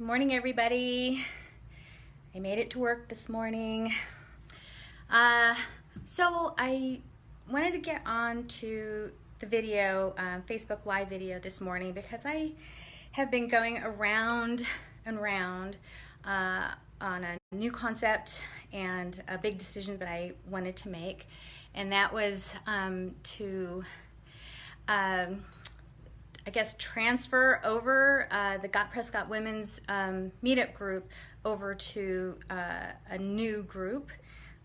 Good morning, everybody. I made it to work this morning. So I wanted to get on to the video, Facebook Live video this morning because I have been going around and round on a new concept and a big decision that I wanted to make, and that was to I guess transfer over the Prescott Women's meetup group over to a new group,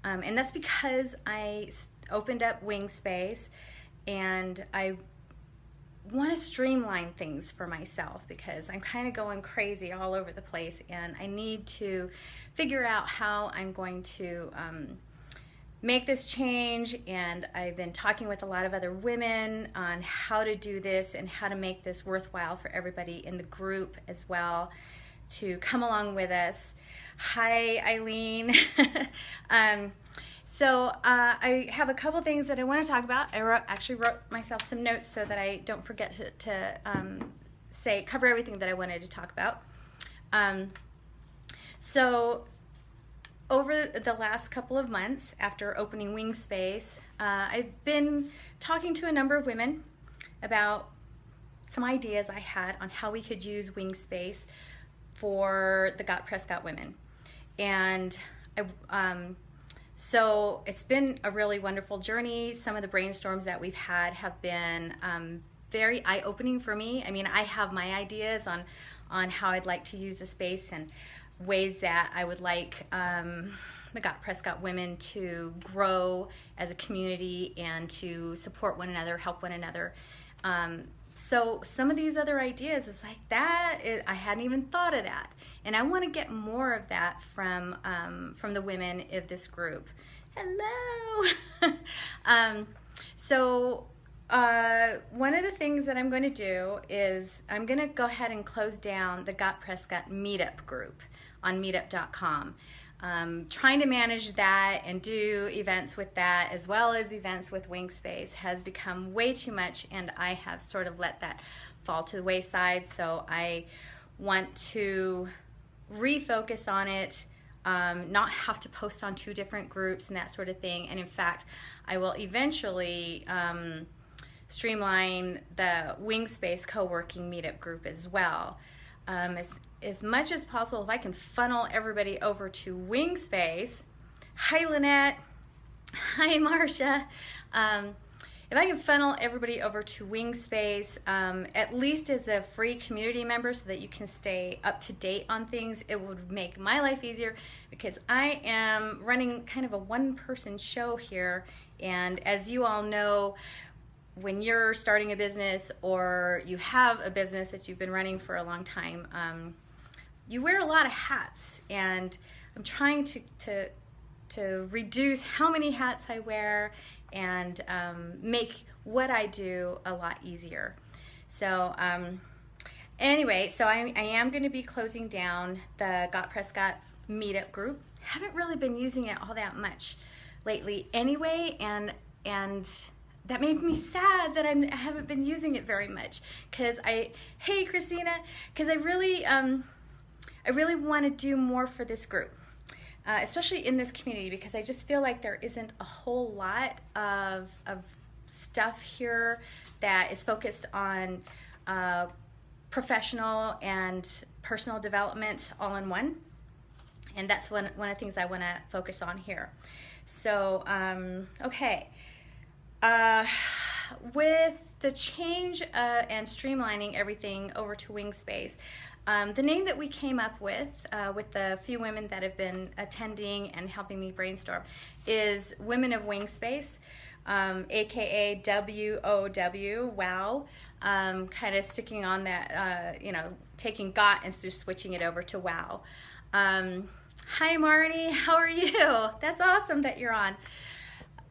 and that's because I opened up WingSpace and I want to streamline things for myself because I'm kind of going crazy all over the place, and I need to figure out how I'm going to make this change. And I've been talking with a lot of other women on how to do this and how to make this worthwhile for everybody in the group as well to come along with us. Hi, Eileen. So I have a couple things that I want to talk about. I actually wrote myself some notes so that I don't forget to cover everything that I wanted to talk about. So over the last couple of months after opening WingSpace, I've been talking to a number of women about some ideas I had on how we could use WingSpace for the Prescott women. And so it's been a really wonderful journey. Some of the brainstorms that we've had have been very eye-opening for me. I mean, I have my ideas on how I'd like to use the space and ways that I would like the Prescott women to grow as a community and to support one another, help one another. So some of these other ideas is like that. I hadn't even thought of that, and I want to get more of that from the women of this group. Hello. So one of the things that I'm going to do is I'm going to go ahead and close down the Prescott meetup group on meetup.com. Trying to manage that and do events with that as well as events with WingSpace has become way too much, and I have sort of let that fall to the wayside. So I want to refocus on it, not have to post on two different groups and that sort of thing. And in fact, I will eventually streamline the WingSpace co-working meetup group as well. As much as possible, if I can funnel everybody over to WingSpace. Hi, Lynette. Hi, Marcia. If I can funnel everybody over to WingSpace, at least as a free community member so that you can stay up to date on things, it would make my life easier because I am running kind of a one-person show here. And as you all know, when you're starting a business or you have a business that you've been running for a long time, you wear a lot of hats, and I'm trying to reduce how many hats I wear and make what I do a lot easier. So anyway, so I am going to be closing down the Prescott meetup group. Haven't really been using it all that much lately anyway, and that made me sad that I haven't been using it very much because hey Christina, because I really want to do more for this group, especially in this community, because I just feel like there isn't a whole lot of stuff here that is focused on professional and personal development all in one. And that's one of the things I want to focus on here. So, okay. With the change and streamlining everything over to WingSpace, the name that we came up with the few women that have been attending and helping me brainstorm is Women of WingSpace, aka WOW, wow, kind of sticking on that, taking G.O.T and just switching it over to wow. Hi Marnie, how are you? That's awesome that you're on.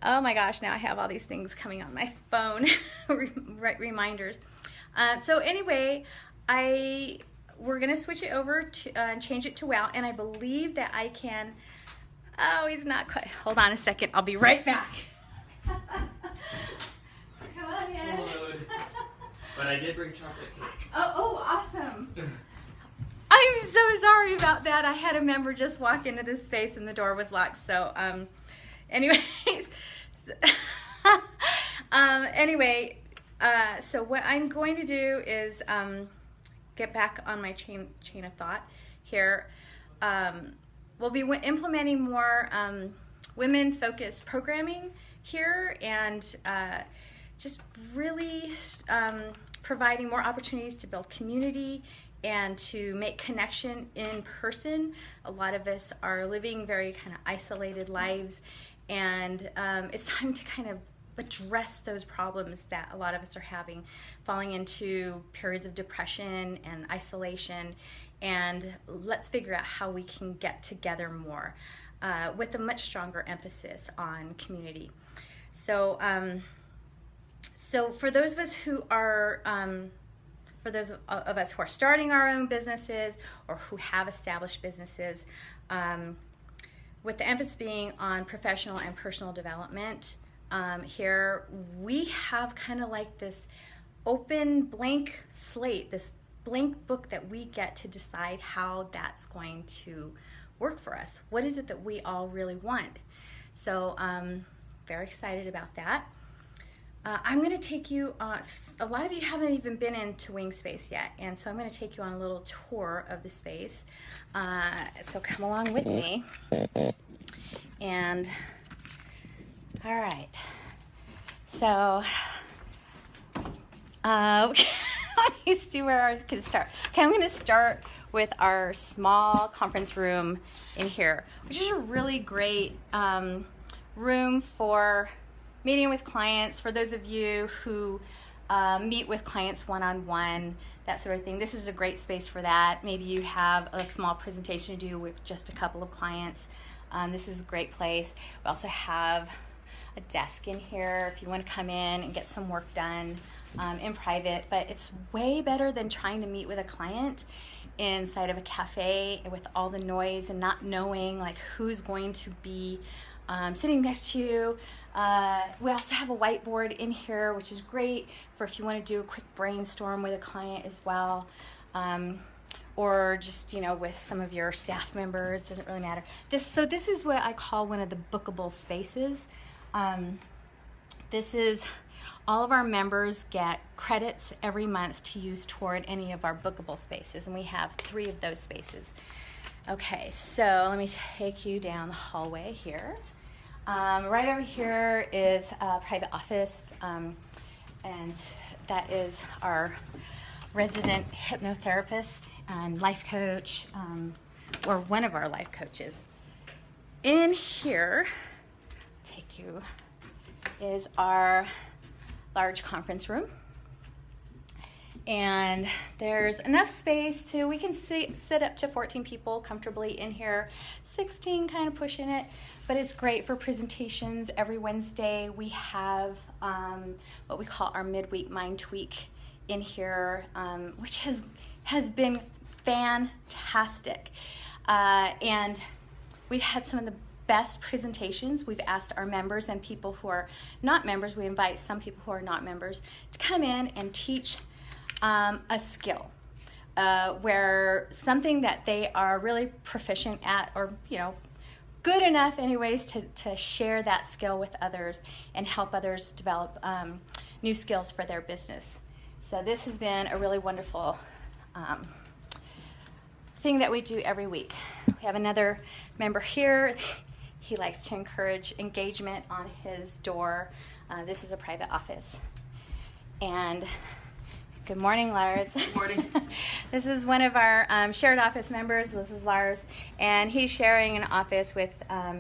Oh my gosh, now I have all these things coming on my phone, reminders. So anyway, we're gonna switch it over to change it to WOW, and I believe that I can. Oh, he's not quite. Hold on a second. I'll be right back. Come on in. Hello. But I did bring chocolate cake. Oh, awesome. I'm so about that. I had a member just walk into this space and the door was locked. So, anyways, so what I'm going to do is get back on my chain of thought here. We'll be implementing more women-focused programming here, and just really providing more opportunities to build community and to make connection in person. A lot of us are living very kind of isolated lives, and it's time to kind of address those problems that a lot of us are having, falling into periods of depression and isolation, and let's figure out how we can get together more with a much stronger emphasis on community. So, so for those of us who are, for those of us who are starting our own businesses or who have established businesses, with the emphasis being on professional and personal development, here we have kind of like this open blank slate, this blank book that we get to decide how that's going to work for us. What is it that we all really want? So very excited about that. I'm going to take you, a lot of you haven't even been into WingSpace yet, and so I'm going to take you on a little tour of the space. So come along with me. And, all right. So, okay. Let me see where I can start. Okay, I'm going to start with our small conference room in here, which is a really great room for meeting with clients, for those of you who meet with clients one-on-one, that sort of thing. This is a great space for that. Maybe you have a small presentation to do with just a couple of clients. This is a great place. We also have a desk in here if you want to come in and get some work done in private, but it's way better than trying to meet with a client inside of a cafe with all the noise and not knowing like who's going to be sitting next to you. We also have a whiteboard in here, which is great for if you want to do a quick brainstorm with a client as well, or just, you know, with some of your staff members. Doesn't really matter. So this is what I call one of the bookable spaces. This is all of our members get credits every month to use toward any of our bookable spaces, and we have 3 of those spaces. Okay, so let me take you down the hallway here. Right over here is a private office, and that is our resident hypnotherapist and life coach, or one of our life coaches. In here, take you, is our large conference room. And there's enough space we can sit up to 14 people comfortably in here, 16 kind of pushing it, but it's great for presentations. Every Wednesday we have what we call our midweek mind tweak in here, which has been fantastic. And we've had some of the best presentations. We've asked our members and people who are not members, we invite some people who are not members to come in and teach a skill, where something that they are really proficient at, or, you know, good enough anyways to share that skill with others and help others develop new skills for their business. So this has been a really wonderful thing that we do every week. We have another member here. He likes to encourage engagement on his door. This is a private office. And good morning, Lars. Good morning. This is one of our shared office members. This is Lars, and he's sharing an office with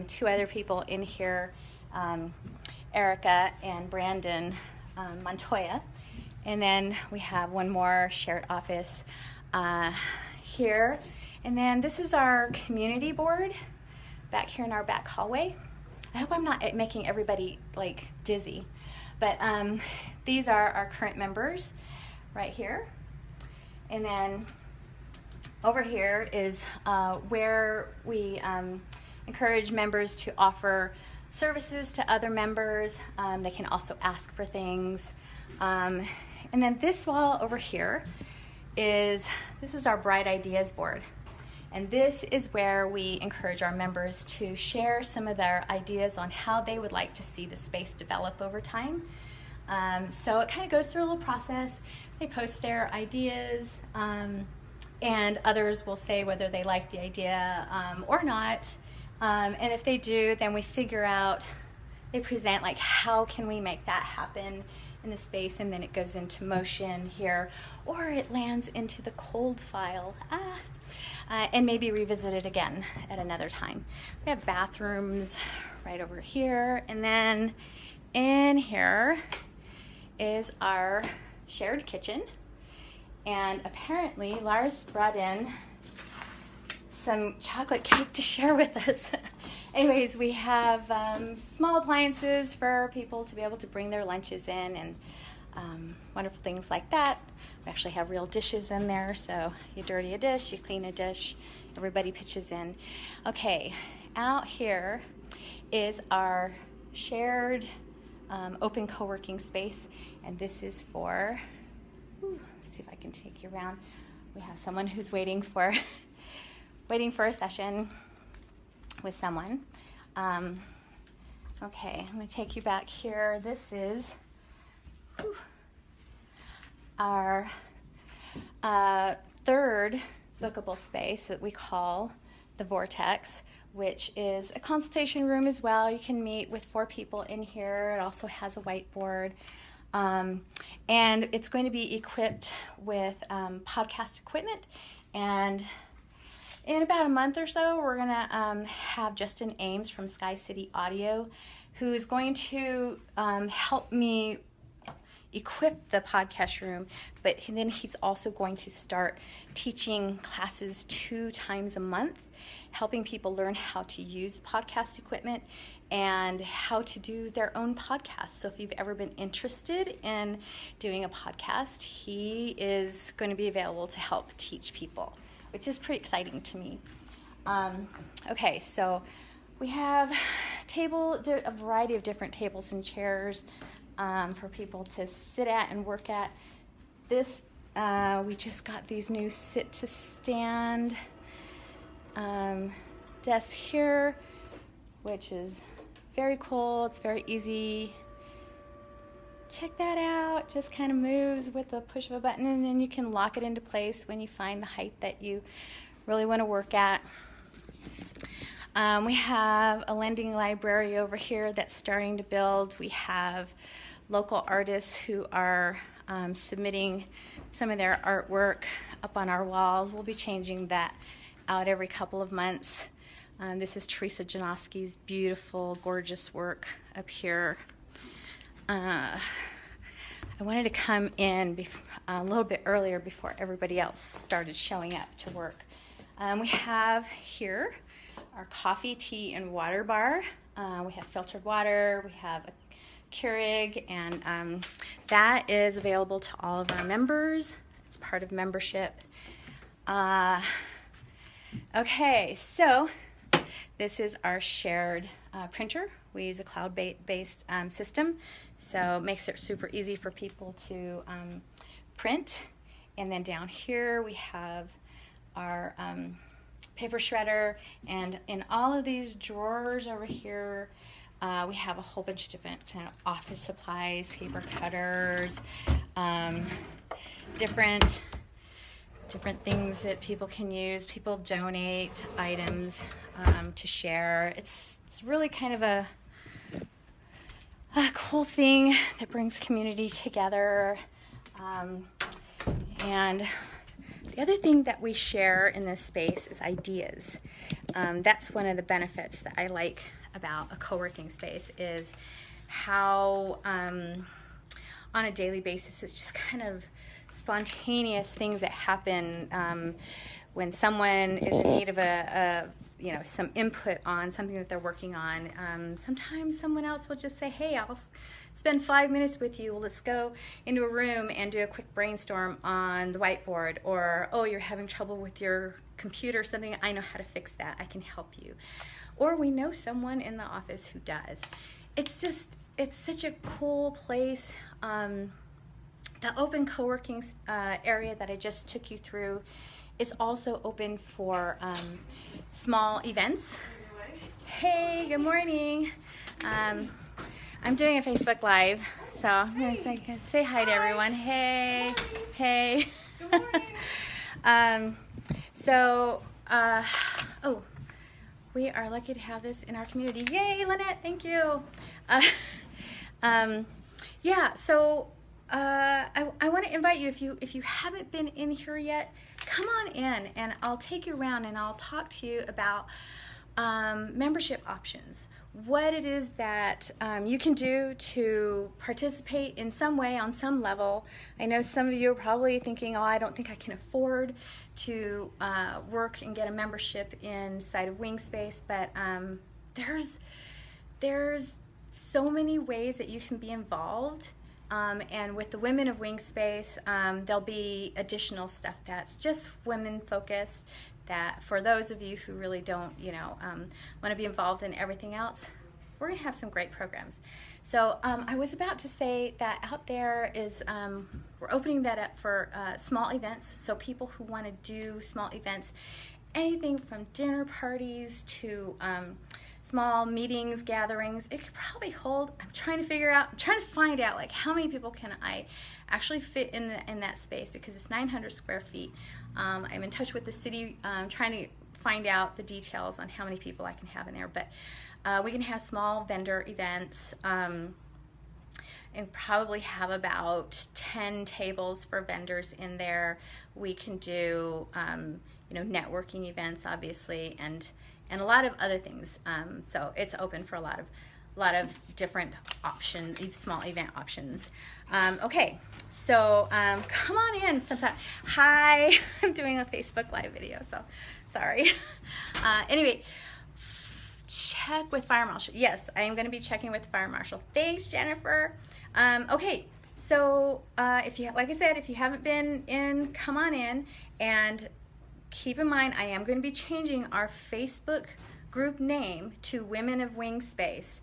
2 other people in here, Erica and Brandon Montoya. And then we have one more shared office here. And then this is our community board back here in our back hallway. I hope I'm not making everybody like dizzy, but these are our current members right here. And then over here is where we encourage members to offer services to other members. They can also ask for things. And then this wall over here this is our Bright Ideas board. And this is where we encourage our members to share some of their ideas on how they would like to see the space develop over time. So it kind of goes through a little process. They post their ideas, and others will say whether they like the idea or not. And if they do, then we figure out, they present like, how can we make that happen in the space, and then it goes into motion here, or it lands into the cold file, and maybe revisit it again at another time. We have bathrooms right over here, and then in here is our shared kitchen, and apparently Lars brought in some chocolate cake to share with us. Anyways, we have small appliances for people to be able to bring their lunches in, and wonderful things like that. We actually have real dishes in there, so you dirty a dish, you clean a dish, everybody pitches in. Okay, out here is our shared open co-working space, and this is for, let's see if I can take you around. We have someone who's waiting for a session with someone. Okay, I'm going to take you back here. This is our third bookable space that we call the Vortex, which is a consultation room as well. You can meet with 4 people in here. It also has a whiteboard. And it's going to be equipped with podcast equipment, and in about a month or so, we're going to have Justin Ames from Sky City Audio, who is going to help me equip the podcast room, but then he's also going to start teaching classes 2 times a month, helping people learn how to use podcast equipment and how to do their own podcast. So if you've ever been interested in doing a podcast, he is going to be available to help teach people, which is pretty exciting to me. Okay, so we have a variety of different tables and chairs for people to sit at and work at. This, we just got these new sit-to-stand desks here, which is very cool. It's very easy. Check that out. Just kind of moves with the push of a button, and then you can lock it into place when you find the height that you really want to work at. We have a lending library over here that's starting to build. We have local artists who are submitting some of their artwork up on our walls. We'll be changing that out every couple of months. This is Teresa Janowski's beautiful, gorgeous work up here. I wanted to come in a little bit earlier before everybody else started showing up to work. We have here our coffee, tea, and water bar. We have filtered water. We have a Keurig, and that is available to all of our members. It's part of membership. Okay, so this is our shared printer. We use a cloud-based system, so it makes it super easy for people to print. And then down here we have our paper shredder, and in all of these drawers over here we have a whole bunch of different kind of office supplies, paper cutters, different things that people can use. People donate items to share. It's really kind of a cool thing that brings community together. And the other thing that we share in this space is ideas. That's one of the benefits that I like about a co-working space, is how on a daily basis it's just kind of spontaneous things that happen when someone is in need of some input on something that they're working on. Sometimes someone else will just say, hey, I'll spend 5 minutes with you. Well, let's go into a room and do a quick brainstorm on the whiteboard. Or, oh, you're having trouble with your computer or something. I know how to fix that. I can help you. Or we know someone in the office who does. It's such a cool place. The open co-working area that I just took you through is also open for small events. Hey, good morning. I'm doing a Facebook Live, so I'm going to say hi to everyone. Hey, hey. Good morning. Oh, we are lucky to have this in our community. Yay, Lynette, thank you. Yeah, so I want to invite you, if you haven't been in here yet, come on in and I'll take you around and I'll talk to you about membership options. What it is that you can do to participate in some way on some level. I know some of you are probably thinking, oh, I don't think I can afford to work and get a membership inside of WingSpace, but there's so many ways that you can be involved. And with the women of WingSpace, there'll be additional stuff that's just women focused, that for those of you who really don't, want to be involved in everything else, we're going to have some great programs. So I was about to say that out there is, we're opening that up for small events, so people who want to do small events, anything from dinner parties to small meetings, gatherings. It could probably hold, I'm trying to find out like how many people can I actually fit in that space, because it's 900 square feet. I'm in touch with the city, trying to find out the details on how many people I can have in there, but we can have small vendor events, and probably have about 10 tables for vendors in there. We can do networking events, obviously, and a lot of other things. So it's open for a lot of different options, small event options. Okay, so come on in sometime. Hi, I'm doing a Facebook Live video, so sorry. Anyway, check with Fire Marshal. Yes, I am going to be checking with Fire Marshal. Thanks, Jennifer. Okay, so like I said, if you haven't been in, come on in, and keep in mind, I am going to be changing our Facebook group name to Women of WingSpace.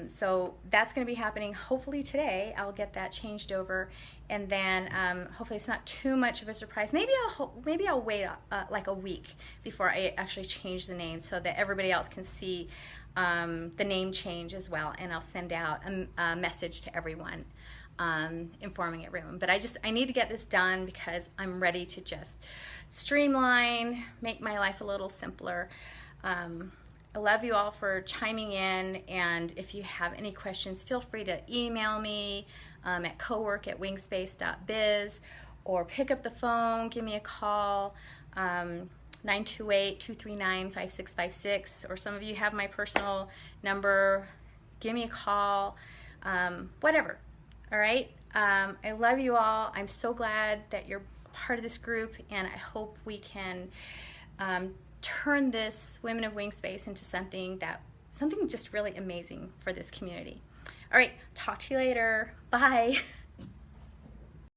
So that's going to be happening hopefully today. I'll get that changed over, and then hopefully it's not too much of a surprise. Maybe I'll wait like a week before I actually change the name, so that everybody else can see the name change as well, and I'll send out a message to everyone, informing everyone. But I need to get this done because I'm ready to just streamline, make my life a little simpler. I love you all for chiming in, and if you have any questions, feel free to email me at cowork@wingspace.biz, or pick up the phone, give me a call, 928-239-5656, or some of you have my personal number, give me a call, whatever. All right, I love you all. I'm so glad that you're part of this group, and I hope we can turn this Women of WingSpace into something just really amazing for this community. All right, talk to you later. Bye.